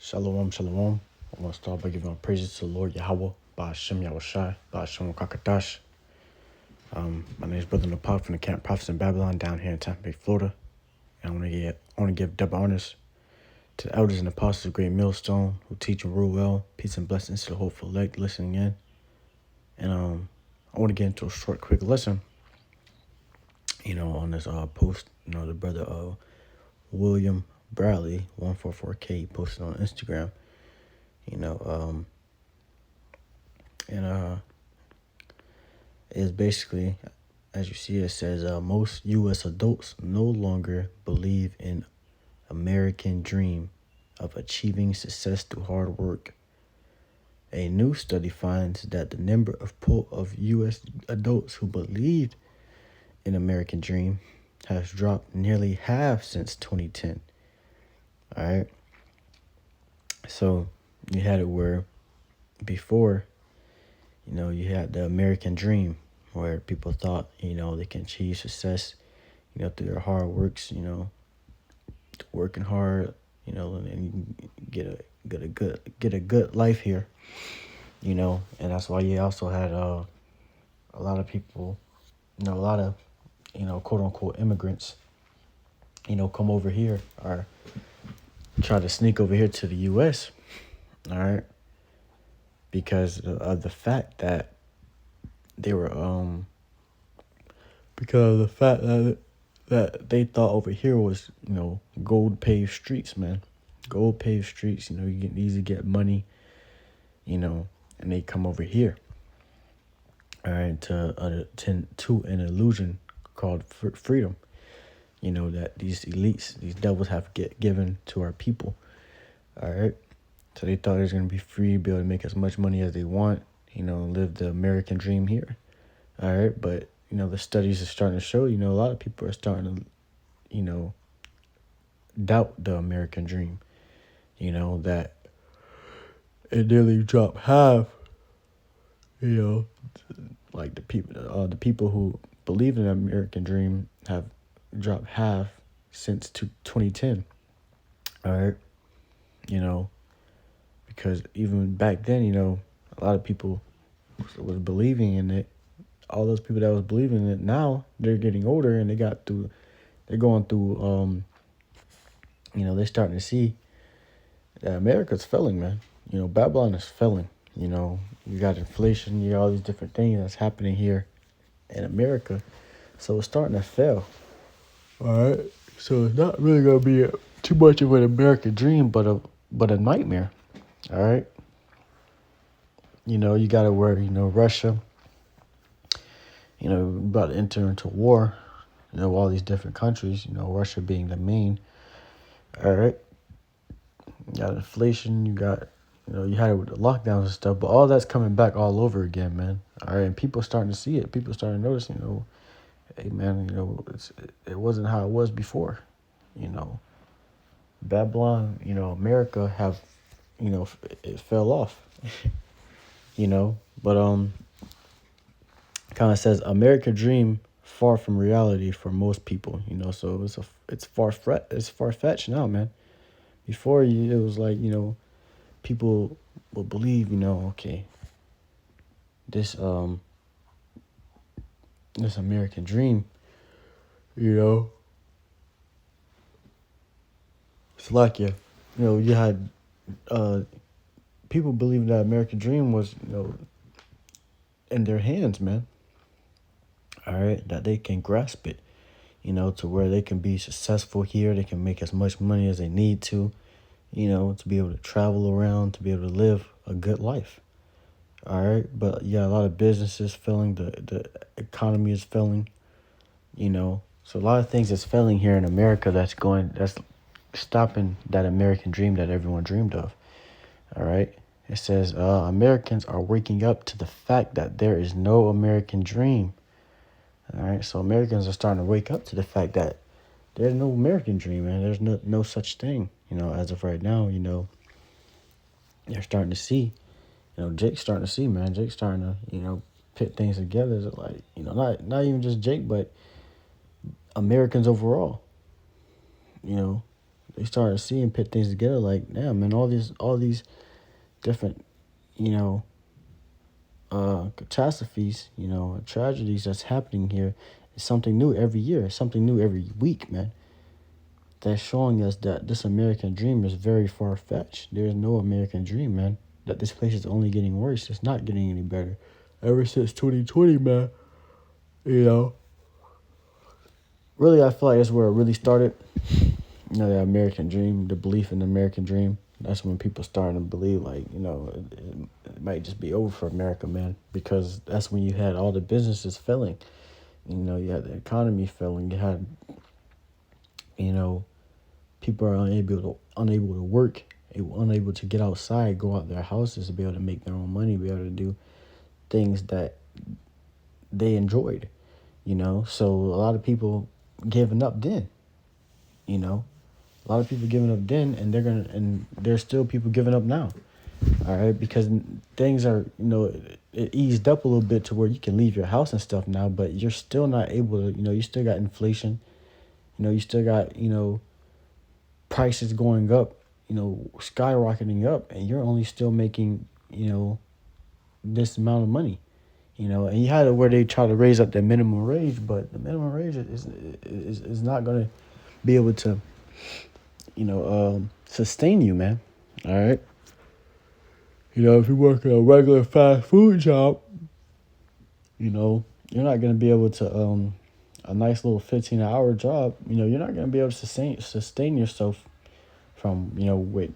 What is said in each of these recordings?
Shalom, shalom. I want to start by giving all praises to the Lord Yahweh, Ba'ashem Yahushai, Ba'ashem Kakadash. My name is Brother Nepal from the Camp Prophets in Babylon down here in Tampa Bay, Florida. And I want to give double honors to the elders and apostles of Great Millstone who teach and rule well. Peace and blessings to the hopeful elect listening in. And I want to get into a short, quick lesson. On this post, the brother William Bradley 144K posted on Instagram. Is basically, as you see, it says most U.S. adults no longer believe in American dream of achieving success through hard work. A new study finds that the number of U.S. adults who believed in American dream has dropped nearly half since 2010. All right. So you had it where before, you had the American dream where people thought, they can achieve success, through their hard works, working hard, and you get a good life here, and that's why you also had a lot of people, a lot of, quote unquote immigrants, come over here or try to sneak over here to the U.S. All right. Because of the fact that they were, because of the fact that they thought over here was, gold paved streets, man. Gold paved streets, you can easily get money, and they come over here, all right, to an illusion called freedom, that these elites, these devils have given to our people, all right. So they thought it was going to be free, be able to make as much money as they want, live the American dream here. All right. But, the studies are starting to show, a lot of people are starting to, doubt the American dream, that it nearly dropped half, like the people who believe in the American dream have dropped half since 2010. All right. Because even back then, a lot of people was believing in it. All those people that was believing in it, now they're getting older and they're going through, they're starting to see that America's failing, man. Babylon is failing. You got inflation, you got all these different things that's happening here in America. So it's starting to fail. All right. So it's not really going to be too much of an American dream, but a nightmare. All right. You got to where, Russia, about to enter into war, all these different countries, Russia being the main. All right. You got inflation. You got, you had it with the lockdowns and stuff, but all that's coming back all over again, man. All right. And people starting to see it. People starting to notice, hey, man, it wasn't how it was before, Babylon, America have, it fell off, but, kind of says American dream far from reality for most people, so it's far-fetched now, man. Before it was like, people would believe, okay, this American dream, it's like you had people believing that American dream was, in their hands, man. All right, that they can grasp it, to where they can be successful here. They can make as much money as they need to be able to travel around, to be able to live a good life. All right. But yeah, a lot of businesses failing, the economy is failing, so a lot of things is failing here in America that's stopping that American dream that everyone dreamed of. All right. It says Americans are waking up to the fact that there is no American dream. All right. So Americans are starting to wake up to the fact that there's no American dream, man. There's no such thing, as of right now, they're starting to see, Jake's starting to see, man. Jake's starting to, put things together. It's like, not even just Jake, but Americans overall, they started seeing put things together like, damn, man, all these different, you know, catastrophes, tragedies that's happening here is something new every year, something new every week, man. That's showing us that this American dream is very far fetched. There's no American dream, man. That this place is only getting worse. It's not getting any better. Ever since 2020, man, you know. Really, I feel like that's where it really started. The American dream, the belief in the American dream. That's when people started to believe, like, it might just be over for America, man. Because that's when you had all the businesses failing. You had the economy failing. You had, people are unable to work, unable to get outside, go out their houses to be able to make their own money, be able to do things that they enjoyed. So a lot of people giving up then. A lot of people giving up then, and there's still people giving up now. All right, because things are, it eased up a little bit to where you can leave your house and stuff now, but you're still not able to, you still got inflation, you still got, prices going up, skyrocketing up, and you're only still making, this amount of money, and you had it where they try to raise up the minimum wage, but the minimum wage is not going to be able to, sustain you, man. All right. If you work a regular fast food job, you're not going to be able to, a nice little 15-hour job, you're not going to be able to sustain yourself from, with,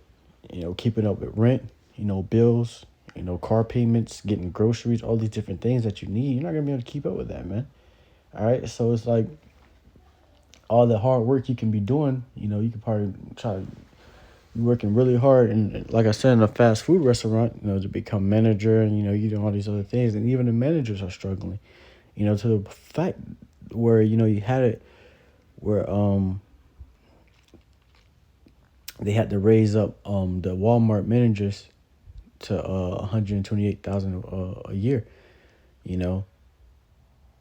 keeping up with rent, bills, car payments, getting groceries, all these different things that you need. You're not going to be able to keep up with that, man. All right. So it's like all the hard work you can be doing, you could probably try to be working really hard. And like I said, in a fast food restaurant, to become manager and, you do all these other things. And even the managers are struggling, to the fact where, you had it where they had to raise up the Walmart managers to $128,000 a year,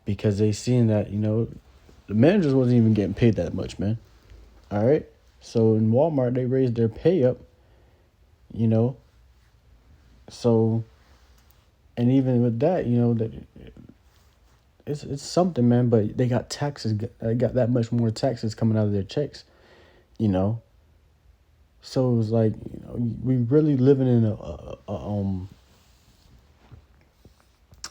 because they seen that, the managers wasn't even getting paid that much, man. All right. So in Walmart, they raised their pay up, so, and even with that, that it's something, man, but they got taxes, got that much more taxes coming out of their checks, So it was like, we really living in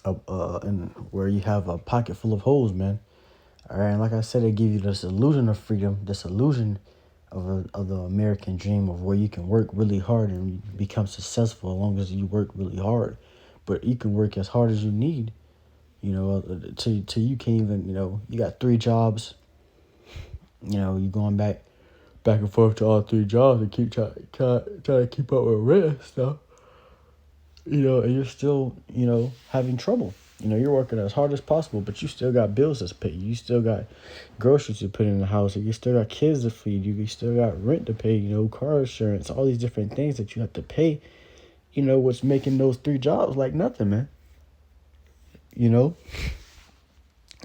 in where you have a pocket full of holes, man. All right, and like I said, they give you this illusion of freedom, this illusion of the American dream of where you can work really hard and you become successful as long as you work really hard. But you can work as hard as you need, till you can't even, you got 3 jobs, you're going back and forth to all 3 jobs and keep trying to keep up with rent and stuff, and you're still, having trouble. You're working as hard as possible, but you still got bills to pay. You still got groceries to put in the house. You still got kids to feed. You still got rent to pay, car insurance, all these different things that you have to pay, what's making those 3 jobs like nothing, man.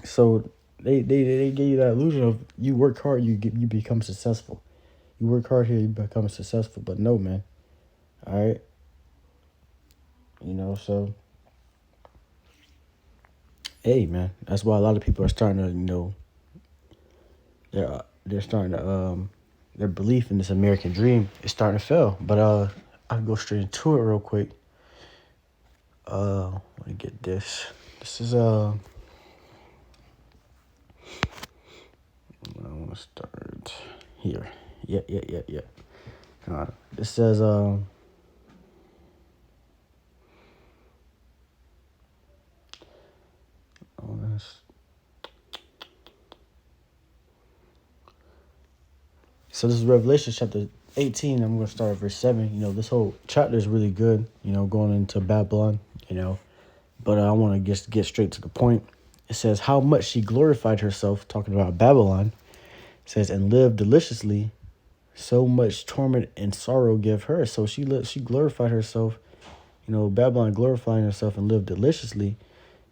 So they gave you that illusion of you work hard, you become successful. You work hard here, you become successful. But no, man. All right. So, hey, man, that's why a lot of people are starting to, they're starting to, their belief in this American dream is starting to fail. But I can go straight into it real quick. Let me get this. This is I want to start here. Yeah. It says So this is Revelation chapter 18. I'm going to start at verse 7. This whole chapter is really good, going into Babylon, But I want to just get straight to the point. It says, how much she glorified herself, talking about Babylon. It says, and lived deliciously, so much torment and sorrow give her. So she glorified herself, Babylon glorifying herself and lived deliciously,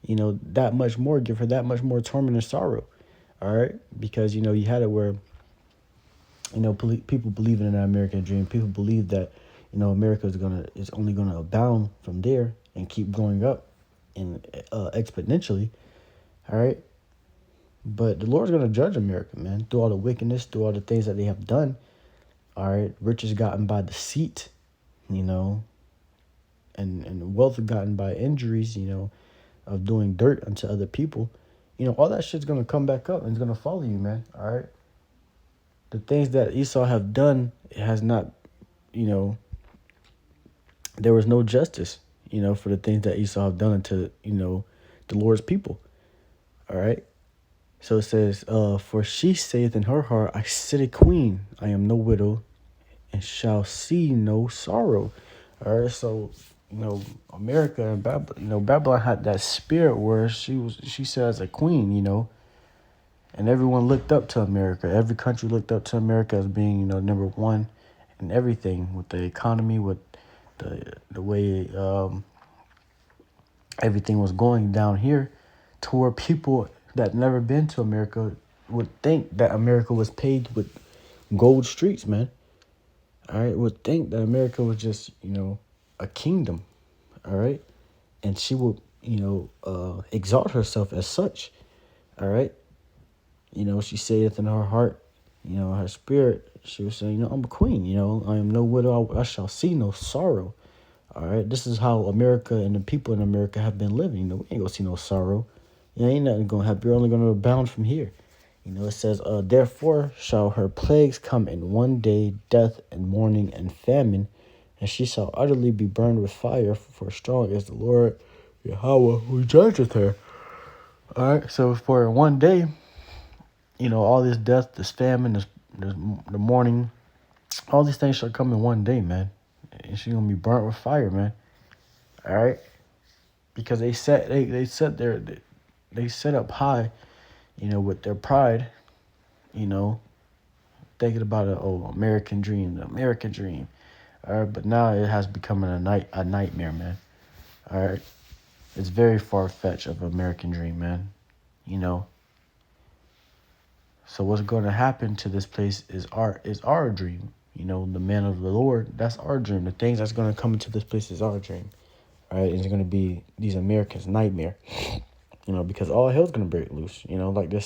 that much more, give her that much more torment and sorrow. All right. Because, you had it where People believing in the American dream. People believe that, America is only gonna abound from there and keep going up and exponentially. All right, but the Lord's gonna judge America, man, through all the wickedness, through all the things that they have done. All right, riches gotten by deceit, you know, and wealth gotten by injuries, of doing dirt unto other people. All that shit's gonna come back up and it's gonna follow you, man. All right, the things that Esau have done, it has not, you know, there was no justice, for the things that Esau have done to, the Lord's people. All right. So it says, for she saith in her heart, I sit a queen, I am no widow, and shall see no sorrow. All right. So, America and Babylon, Babylon had that spirit where she said as a queen, and everyone looked up to America. Every country looked up to America as being, number one in everything, with the economy, with the way everything was going down here, to where people that never been to America would think that America was paved with gold streets, man. All right, would think that America was just, a kingdom. All right, and she would, exalt herself as such. All right, she saith in her heart, her spirit, she was saying, I'm a queen. I am no widow. I shall see no sorrow. All right, this is how America and the people in America have been living. We ain't gonna see no sorrow. Ain't nothing gonna happen. You're only gonna abound from here. It says, therefore shall her plagues come in one day, death and mourning and famine, and she shall utterly be burned with fire, for strong is the Lord Yahweh who judgeth her. All right, so for one day, all this death, this famine, the mourning, all these things shall come in one day, man. And she's gonna be burnt with fire, man. All right, because they set up high, with their pride, thinking about American dream, the American dream. All right, but now it has become a nightmare, man. All right, it's very far fetched of American dream, man. So what's going to happen to this place is our dream. The man of the Lord, that's our dream. The things that's going to come into this place is our dream. All right, it's going to be these Americans' nightmare. Because all hell's going to break loose.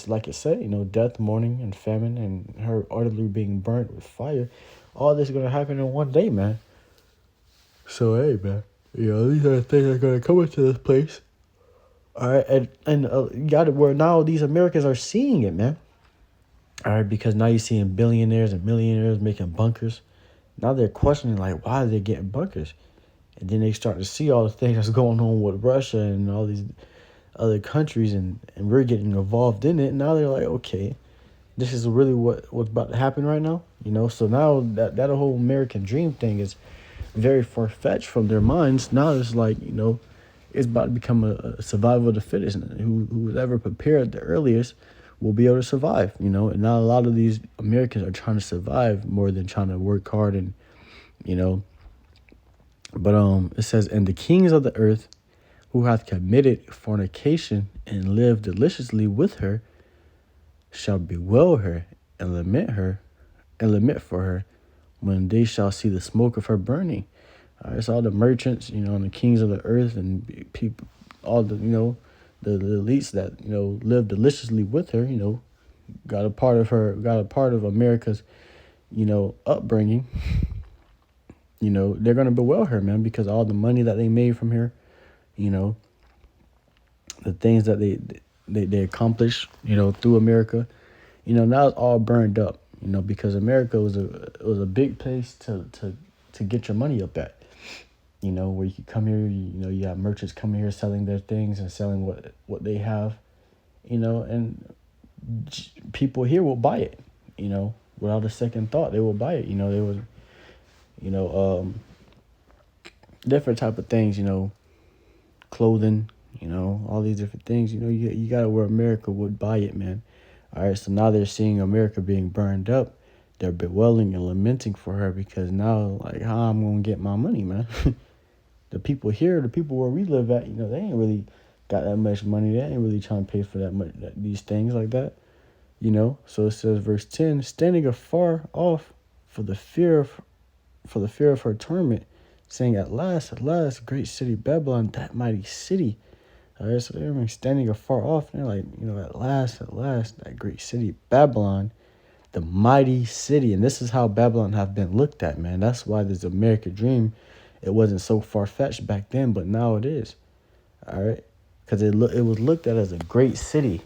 Like it said, death, mourning, and famine, and her utterly being burnt with fire. All this is going to happen in one day, man. So, hey, man, these are the things that are going to come into this place. All right, and you got it where now these Americans are seeing it, man. All right, because now you're seeing billionaires and millionaires making bunkers. Now they're questioning, like, why are they getting bunkers? And then they start to see all the things that's going on with Russia and all these other countries, and we're getting involved in it. Now they're like, okay, this is really what's about to happen right now. So now that whole American dream thing is very far-fetched from their minds. Now it's like, it's about to become a survival of the fittest. Who's ever prepared the earliest will be able to survive, and now a lot of these Americans are trying to survive more than trying to work hard and, but it says, and the kings of the earth who hath committed fornication and lived deliciously with her shall bewail her and lament for her when they shall see the smoke of her burning. It's all the merchants, and the kings of the earth and people, all the, the elites that, live deliciously with her, got a part of America's, upbringing. They're going to bewail her, man, because all the money that they made from her, the things that they accomplished, through America, now it's all burned up, because America was a big place to get your money up at, where you could come here, you have merchants coming here selling their things and selling what they have, and people here will buy it, without a second thought. They will buy it. They would, different type of things, clothing, all these different things, you got to where America would buy it, man. All right, so now they're seeing America being burned up. They're bewailing and lamenting for her because now, like, how I'm going to get my money, man. The people here, the people where we live at, they ain't really got that much money. They ain't really trying to pay for that much, these things like that. So it says verse 10, standing afar off for the fear of her torment, saying, at last, great city Babylon, that mighty city. All right, so they're standing afar off, and they're like, at last, that great city Babylon, the mighty city. And this is how Babylon have been looked at, man. That's why this American dream, it wasn't so far-fetched back then, but now it is. All right, because it was looked at as a great city.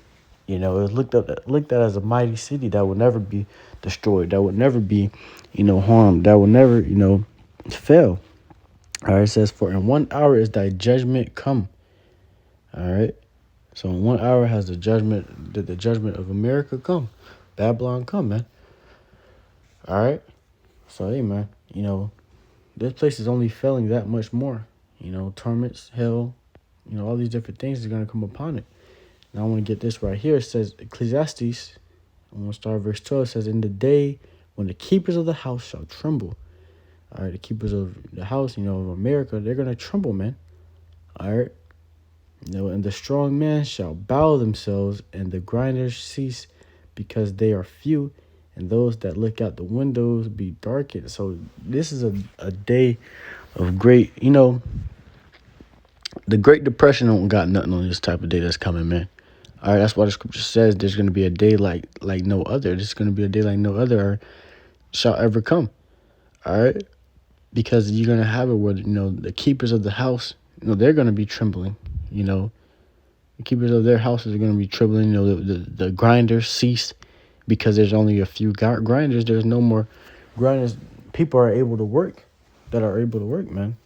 It was looked at as a mighty city that would never be destroyed, that would never be, harmed, that would never, fail. All right, it says, for in 1 hour is thy judgment come. All right, so in 1 hour has the judgment of America come, Babylon come, man. All right, so hey, man, this place is only failing that much more. Torments, hell, all these different things are gonna come upon it. Now I want to get this right here. It says Ecclesiastes, I'm going to start verse 12. It says, in the day when the keepers of the house shall tremble. All right, the keepers of the house, of America, they're going to tremble, man. All right. And the strong man shall bow themselves, and the grinders cease because they are few, and those that look out the windows be darkened. So this is a day of great, the Great Depression don't got nothing on this type of day that's coming, man. All right, that's why the scripture says there's going to be a day like no other. This is going to be a day like no other shall ever come. All right, because you're going to have it where, the keepers of the house, they're going to be trembling. The keepers of their houses are going to be trembling. The grinders cease because there's only a few grinders. There's no more grinders. People are able to work man.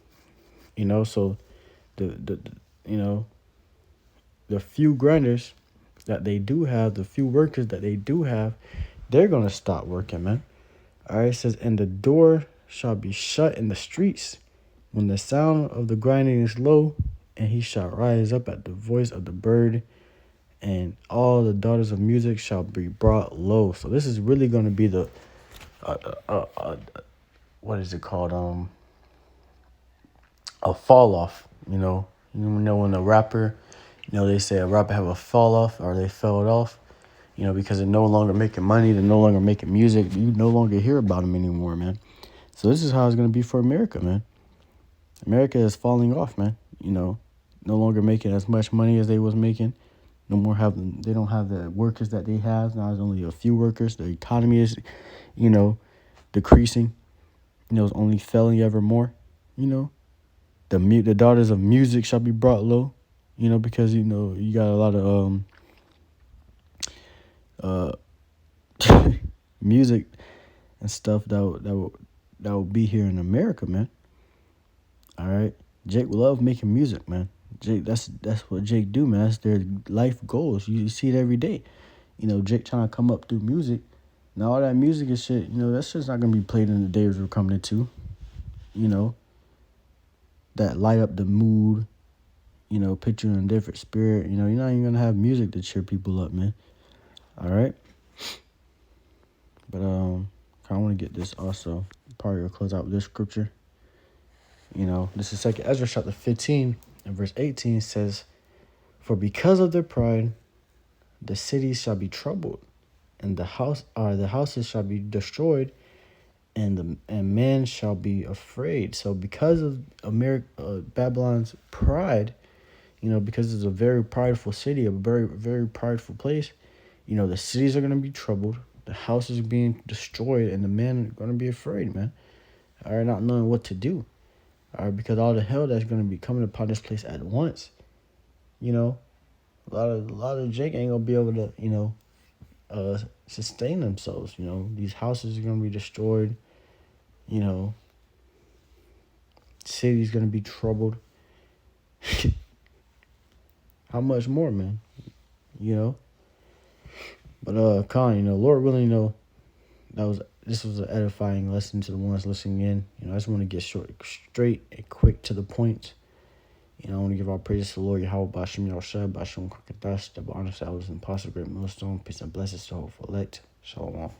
So the few grinders that they do have, the few workers that they do have, they're going to stop working, man. All right, it says, and the door shall be shut in the streets when the sound of the grinding is low, and he shall rise up at the voice of the bird, and all the daughters of music shall be brought low. So this is really going to be the, what is it called? A fall off, when a rapper, they say a rapper have a fall off or they fell off, because they're no longer making money, they're no longer making music. You no longer hear about them anymore, man. So this is how it's going to be for America, man. America is falling off, man. No longer making as much money as they was making. They don't have the workers that they have. Now there's only a few workers. The economy is, decreasing. It's only failing ever more, The daughters of music shall be brought low, because, you got a lot of music and stuff that will be here in America, man. All right, Jake love making music, man. Jake, that's what Jake do, man. That's their life goals. You see it every day. Jake trying to come up through music. Now all that music and shit, that's just not gonna be played in the days we're coming into. That light up the mood. Put you in a different spirit. You're not even gonna have music to cheer people up, man. All right. But I want to get this also. Probably gonna close out with this scripture. This is 2 Ezra chapter 15 and verse 18 says, for because of their pride, the cities shall be troubled, and the houses shall be destroyed, and man shall be afraid. So because of Babylon's pride, because it's a very prideful city, a very, very prideful place, the cities are going to be troubled, the houses are being destroyed, and the men are going to be afraid, man. All right, not knowing what to do. All right, because all the hell that's going to be coming upon this place at once. A lot of Jake ain't going to be able to, sustain themselves. These houses are going to be destroyed. City's going to be troubled. How much more, man? But Colin, Lord willing, this was an edifying lesson to the ones listening in. I just want to get straight and quick to the point. I want to give all praises to the Lord Yahweh Bashem Yahushua Bashem Kakadash, the honor salves and possible great millstone. Peace and blessings to hopeful elect. Shalom.